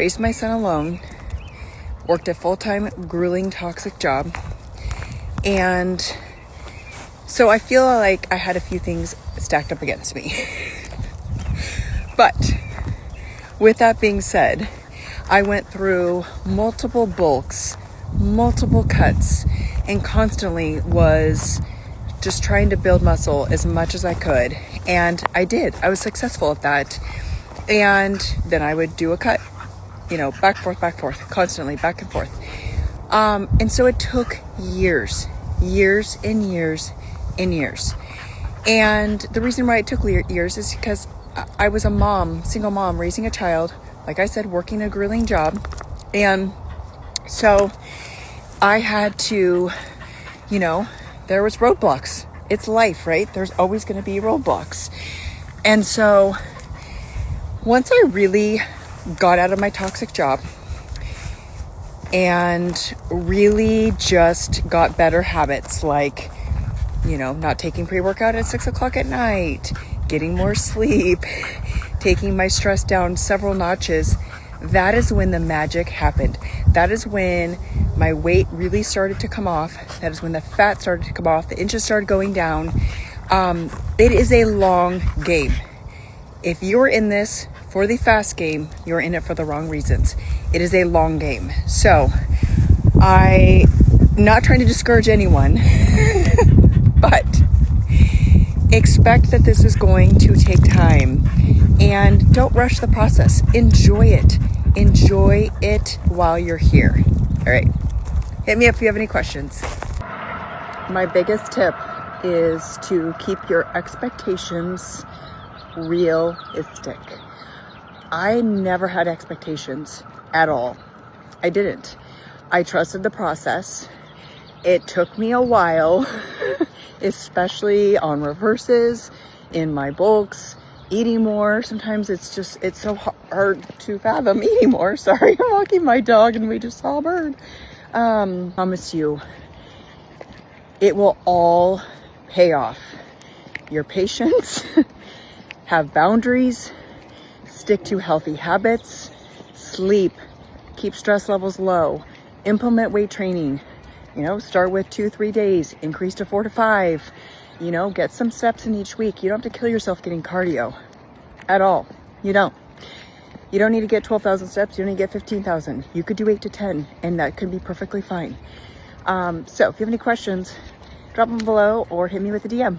raised my son alone, worked a full-time, grueling, toxic job. And so I feel like I had a few things stacked up against me. But with that being said, I went through multiple bulks, multiple cuts, and constantly was just trying to build muscle as much as I could. And I did. I was successful at that. And then I would do a cut, back, forth, constantly back and forth. And so it took years and years and years. And the reason why it took years is because I was a mom, single mom, raising a child, like I said, working a grueling job. And so I had to, there was roadblocks. It's life, right? There's always going to be roadblocks. And so once I really got out of my toxic job and really just got better habits, like, not taking pre-workout at 6 o'clock at night, getting more sleep, taking my stress down several notches, that is when the magic happened. That is when my weight really started to come off. That is when the fat started to come off. The inches started going down. It is a long game. If you're in this for the fast game, you're in it for the wrong reasons. It is a long game. So I'm not trying to discourage anyone, but expect that this is going to take time, and don't rush the process. Enjoy it. Enjoy it while you're here. All right. Hit me up if you have any questions. My biggest tip is to keep your expectations realistic. I never had expectations at all. I didn't. I trusted the process. It took me a while, especially on reverses, in my bulks, eating more. Sometimes it's so hard to fathom eating more. Sorry, I'm walking my dog and we just saw a bird. Promise you, it will all pay off. Your patience, have boundaries, stick to healthy habits, sleep, keep stress levels low, implement weight training. Start with 2-3 days, increase to 4 to 5, get some steps in each week. You don't have to kill yourself getting cardio at all. You don't need to get 12,000 steps. You don't need to get 15,000. You could do 8 to 10, and that could be perfectly fine. So if you have any questions, drop them below or hit me with a DM.